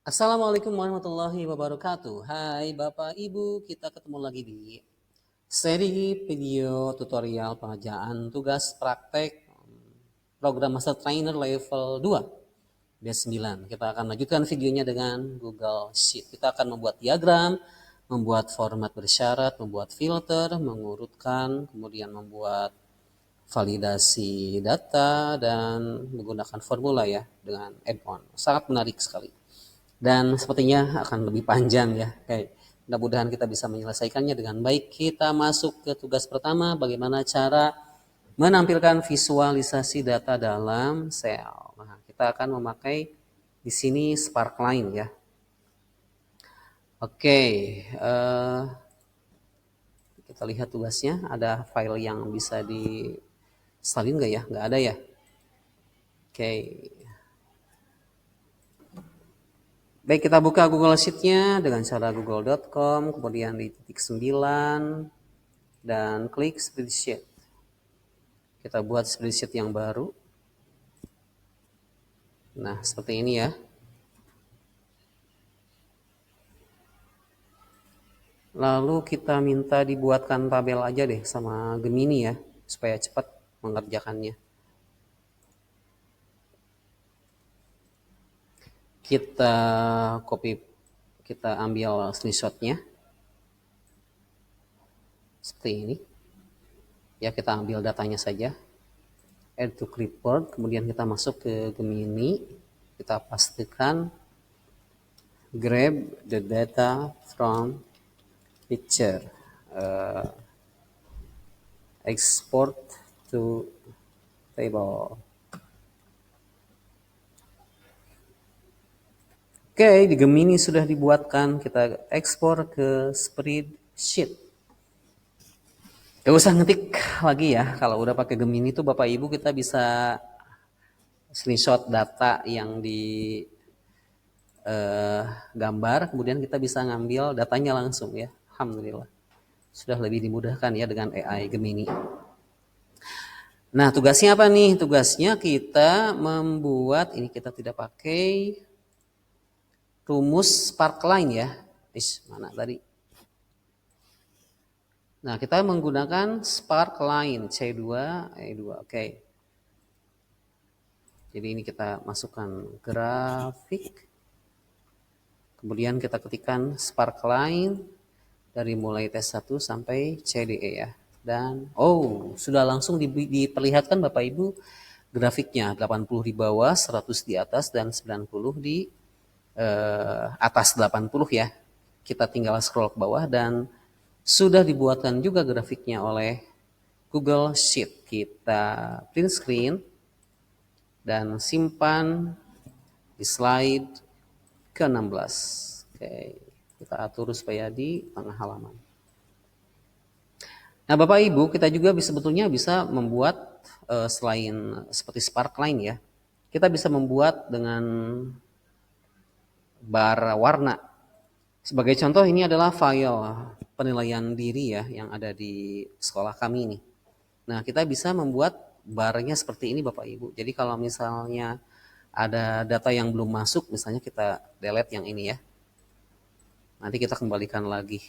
Assalamualaikum warahmatullahi wabarakatuh. Hai Bapak Ibu, kita ketemu lagi di seri video tutorial pengerjaan tugas praktek program Master Trainer level 2 batch 9. Kita akan lanjutkan videonya dengan Google Sheet. Kita akan membuat diagram, membuat format bersyarat, membuat filter, mengurutkan, kemudian membuat validasi data dan menggunakan formula ya dengan add-on. Sangat menarik sekali. Dan sepertinya akan lebih panjang ya. Oke, mudah-mudahan kita bisa menyelesaikannya dengan baik. Kita masuk ke tugas pertama, bagaimana cara menampilkan visualisasi data dalam sel. Nah, kita akan memakai di sini Sparkline ya. Oke, kita lihat tugasnya. Ada file yang bisa di salin nggak ya? Nggak ada ya. Oke. Baik, kita buka Google Sheet-nya dengan cara google.com, kemudian di titik 9, dan klik spreadsheet. Kita buat spreadsheet yang baru. Nah, seperti ini ya. Lalu kita minta dibuatkan tabel aja deh sama Gemini ya, supaya cepat mengerjakannya. Kita copy, kita ambil screenshot-nya. Seperti ini. Ya, kita ambil datanya saja. Add to clipboard, kemudian kita masuk ke Gemini. Kita pastikan grab the data from picture. Export to table. Oke, di Gemini sudah dibuatkan, kita ekspor ke spreadsheet. Gak usah ngetik lagi ya, kalau udah pakai Gemini tuh Bapak Ibu kita bisa screenshot data yang di gambar, kemudian kita bisa ngambil datanya langsung ya. Alhamdulillah, sudah lebih dimudahkan ya dengan AI Gemini. Nah, tugasnya apa nih? Tugasnya kita membuat, ini kita tidak pakai rumus Sparkline ya. Mana tadi? Nah, kita menggunakan Sparkline C2, E2, oke. Jadi ini kita masukkan grafik. Kemudian kita ketikkan Sparkline dari mulai T1 sampai CDE ya. Dan sudah langsung diperlihatkan Bapak Ibu grafiknya, 80 di bawah, 100 di atas, dan 90 di atas 80 ya. Kita tinggal scroll ke bawah dan sudah dibuatkan juga grafiknya oleh Google Sheet. Kita print screen dan simpan di slide ke-16. Oke, kita atur supaya di tengah halaman. Nah, Bapak Ibu, kita juga sebetulnya bisa membuat selain seperti Sparkline ya, kita bisa membuat dengan bar warna. Sebagai contoh, ini adalah file penilaian diri ya yang ada di sekolah kami nih. Nah, kita bisa membuat barnya seperti ini Bapak Ibu. Jadi kalau misalnya ada data yang belum masuk, misalnya kita delete yang ini ya. Nanti kita kembalikan lagi.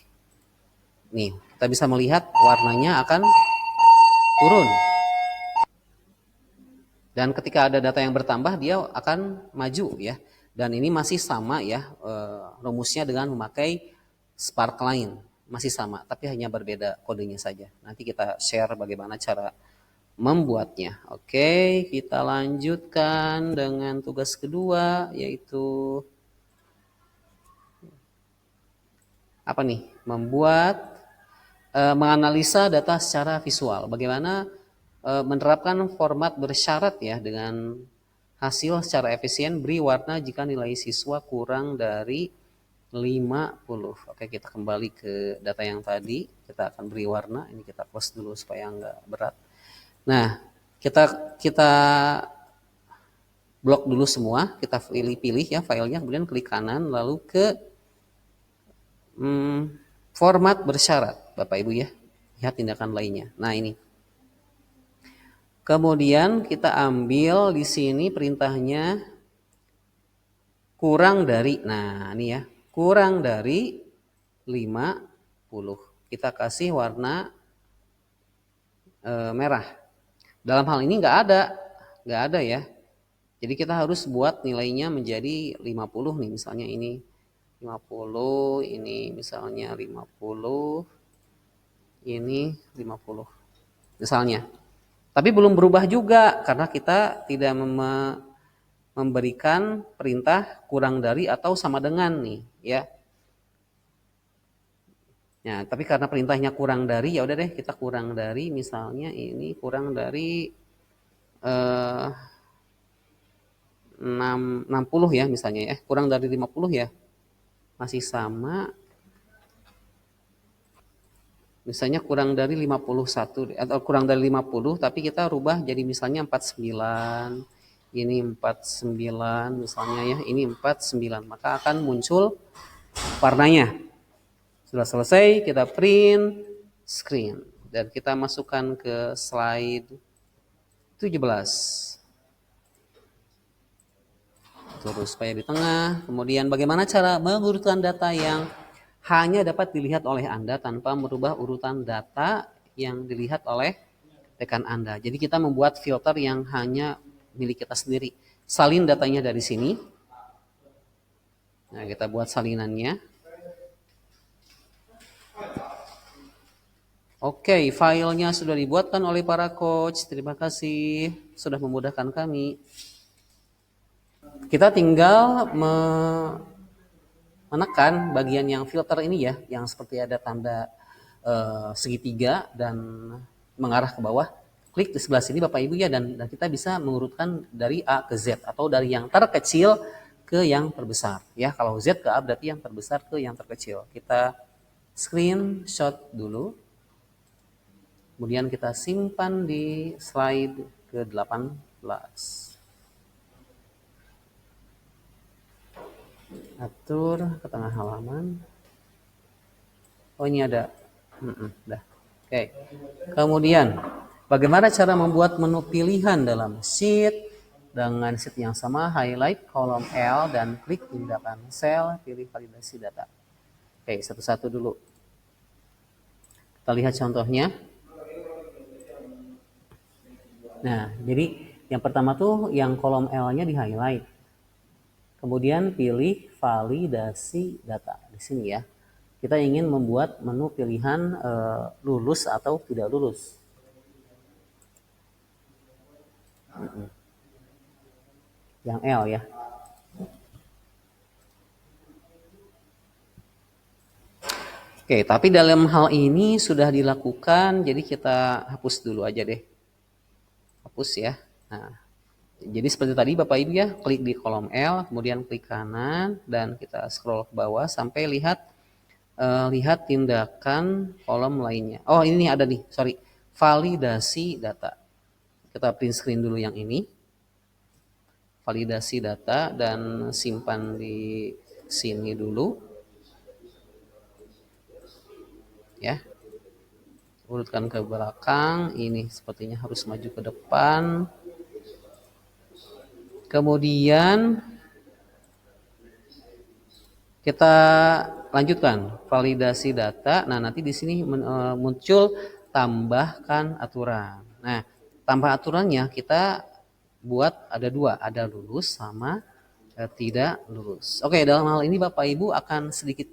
Nih, kita bisa melihat warnanya akan turun. Dan ketika ada data yang bertambah, dia akan maju ya. Dan ini masih sama ya, rumusnya dengan memakai Sparkline. Masih sama, tapi hanya berbeda kodenya saja. Nanti kita share bagaimana cara membuatnya. Oke, kita lanjutkan dengan tugas kedua, yaitu apa nih? Membuat, menganalisa data secara visual. Bagaimana menerapkan format bersyarat ya dengan hasil secara efisien, beri warna jika nilai siswa kurang dari 50. Oke, kita kembali ke data yang tadi, kita akan beri warna. Ini kita close dulu supaya nggak berat. Nah, kita blok dulu semua, kita pilih ya filenya, kemudian klik kanan, lalu ke format bersyarat, Bapak Ibu ya. Lihat tindakan lainnya. Nah, ini. Kemudian kita ambil di sini perintahnya kurang dari, nah ini ya, kurang dari 50. Kita kasih warna merah. Dalam hal ini nggak ada ya. Jadi kita harus buat nilainya menjadi 50 nih, misalnya ini 50, ini misalnya 50, ini 50 misalnya. Tapi belum berubah juga karena kita tidak memberikan perintah kurang dari atau sama dengan nih ya. Ya, tapi karena perintahnya kurang dari, ya udah deh kita kurang dari, misalnya ini kurang dari 60 ya misalnya ya. Kurang dari 50 ya. Masih sama. Misalnya kurang dari 51 atau kurang dari 50 tapi kita rubah jadi misalnya 49. Ini 49 misalnya ya. Ini 49. Maka akan muncul warnanya. Sudah selesai, kita print screen dan kita masukkan ke slide 17. Terus supaya di tengah. Kemudian bagaimana cara mengurutkan data yang hanya dapat dilihat oleh Anda tanpa merubah urutan data yang dilihat oleh rekan Anda. Jadi kita membuat filter yang hanya milik kita sendiri. Salin datanya dari sini. Nah, kita buat salinannya. Oke, filenya sudah dibuatkan oleh para coach. Terima kasih sudah memudahkan kami. Kita tinggal menekan bagian yang filter ini ya, yang seperti ada tanda segitiga dan mengarah ke bawah. Klik di sebelah sini Bapak Ibu ya, dan kita bisa mengurutkan dari A ke Z atau dari yang terkecil ke yang terbesar ya. Kalau Z ke A berarti yang terbesar ke yang terkecil. Kita screenshot dulu. Kemudian kita simpan di slide ke-18. Atur ke tengah halaman. Oh ini ada. Dah. Oke. Kemudian bagaimana cara membuat menu pilihan dalam sheet? Dengan sheet yang sama, highlight kolom L dan klik tindakan sel, pilih validasi data. Oke, satu-satu dulu. Kita lihat contohnya. Nah, jadi yang pertama tuh yang kolom L-nya di highlight. Kemudian pilih validasi data di sini ya. Kita ingin membuat menu pilihan lulus atau tidak lulus. Yang L ya. Oke, tapi dalam hal ini sudah dilakukan, jadi kita hapus dulu aja deh. Hapus ya. Nah, jadi seperti tadi Bapak Ibu ya, klik di kolom L, kemudian klik kanan, dan kita scroll ke bawah sampai lihat tindakan kolom lainnya. Oh ini ada nih, sorry, validasi data. Kita print screen dulu yang ini. Validasi data dan simpan di sini dulu. Ya. Urutkan ke belakang, ini sepertinya harus maju ke depan. Kemudian kita lanjutkan validasi data. Nah, nanti di sini muncul tambahkan aturan. Nah, tambah aturannya kita buat ada dua, ada lulus sama tidak lulus. Oke, dalam hal ini Bapak Ibu akan sedikit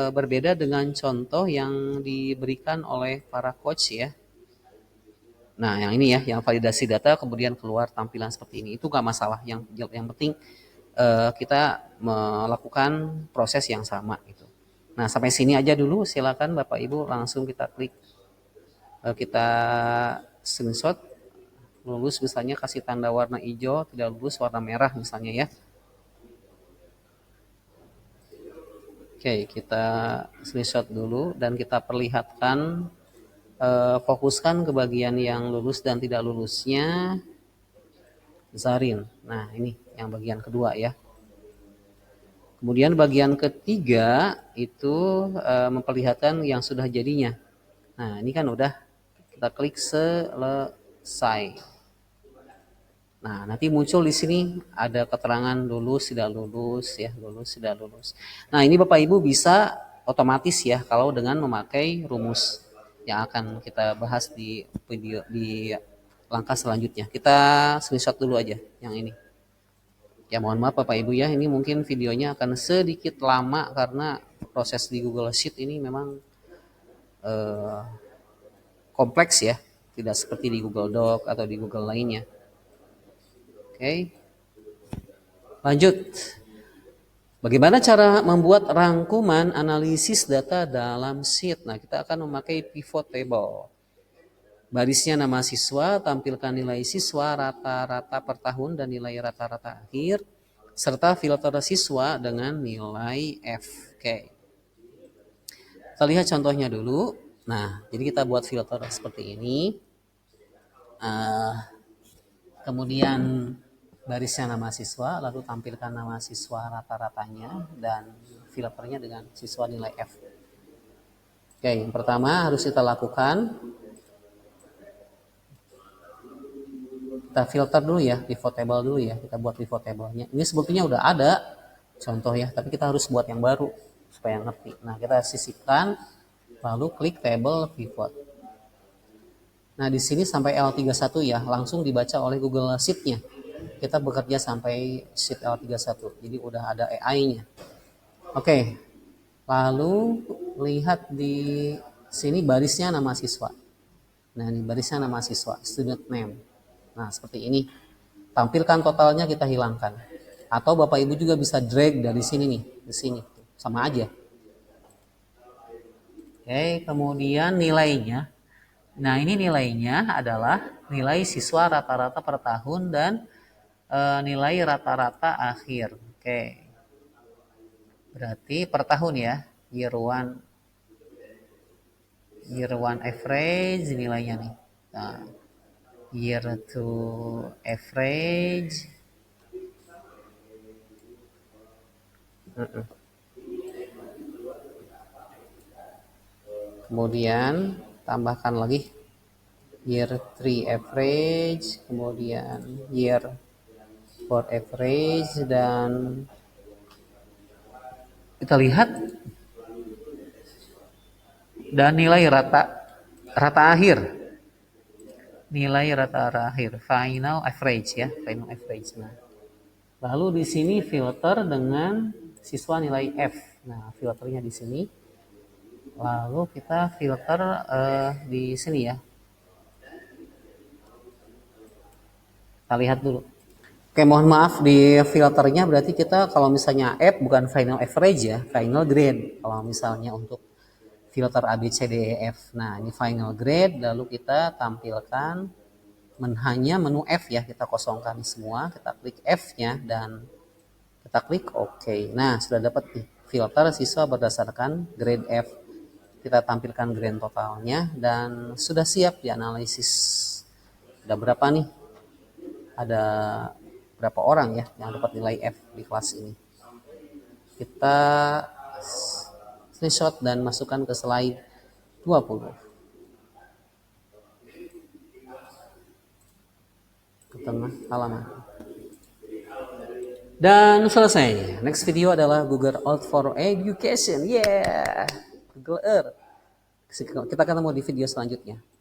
berbeda dengan contoh yang diberikan oleh para coach ya. Nah, yang ini ya, yang validasi data kemudian keluar tampilan seperti ini, itu nggak masalah. Yang penting kita melakukan proses yang sama gitu. Nah, sampai sini aja dulu. Silakan Bapak Ibu langsung kita klik, kita screenshot. Lulus misalnya kasih tanda warna hijau, tidak lulus warna merah misalnya ya. Oke, kita screenshot dulu dan kita perlihatkan, fokuskan ke bagian yang lulus dan tidak lulusnya. Zarin. Nah, ini yang bagian kedua ya. Kemudian bagian ketiga itu memperlihatkan yang sudah jadinya. Nah, ini kan udah kita klik selesai. Nah, nanti muncul di sini ada keterangan lulus, tidak lulus, ya, lulus, tidak lulus. Nah, ini Bapak Ibu bisa otomatis ya kalau dengan memakai rumus yang akan kita bahas di video di langkah selanjutnya. Kita screenshot dulu aja yang ini. Ya mohon maaf Bapak Ibu ya, ini mungkin videonya akan sedikit lama karena proses di Google Sheet ini memang kompleks ya, tidak seperti di Google Doc atau di Google lainnya. Oke, lanjut. Bagaimana cara membuat rangkuman analisis data dalam sheet? Nah, kita akan memakai pivot table. Barisnya nama siswa, tampilkan nilai siswa rata-rata per tahun dan nilai rata-rata akhir, serta filter siswa dengan nilai F. Oke. Kita lihat contohnya dulu. Nah, jadi kita buat filter seperti ini. Kemudian barisnya nama siswa, lalu tampilkan nama siswa rata-ratanya, dan filternya dengan siswa nilai F. Oke, yang pertama harus kita lakukan, kita filter dulu ya, pivot table dulu ya, kita buat pivot table-nya. Ini sebetulnya udah ada contoh ya, tapi kita harus buat yang baru supaya ngerti. Nah, kita sisipkan, lalu klik table pivot. Nah, di sini sampai L31 ya, langsung dibaca oleh Google Sheet-nya. Kita bekerja sampai sheet L31, jadi udah ada AI-nya. Oke, lalu lihat di sini barisnya nama siswa. Nah, ini barisnya nama siswa, student name. Nah, seperti ini. Tampilkan totalnya kita hilangkan. Atau Bapak Ibu juga bisa drag dari sini nih, di sini. Sama aja. Oke, kemudian nilainya. Nah, ini nilainya adalah nilai siswa rata-rata per tahun dan nilai rata-rata akhir. Oke. Berarti per tahun ya, year one average nilainya nih. Nah, year 2 average. Kemudian tambahkan lagi year 3 average, kemudian year 4 average, dan kita lihat dan nilai rata akhir, nilai rata akhir, final average ya, final average. Nah, lalu di sini filter dengan siswa nilai F. Nah, filternya di sini. Lalu kita filter di sini ya. Kita lihat dulu. Oke, mohon maaf di filternya berarti kita kalau misalnya F bukan final average ya, final grade. Kalau misalnya untuk filter A, B, C, D, E, F. Nah, ini final grade, lalu kita tampilkan hanya menu F ya, kita kosongkan semua, kita klik F-nya dan kita klik OK. Nah, sudah dapat nih filter siswa berdasarkan grade F. Kita tampilkan grand totalnya dan sudah siap dianalisis. Ada berapa nih? Ada berapa orang ya yang dapat nilai F di kelas ini? Kita screenshot dan masukkan ke slide 20. Ke tengah halaman. Dan selesai. Next video adalah Google Earth for Education. Yeah, Google Earth. Kita ketemu di video selanjutnya.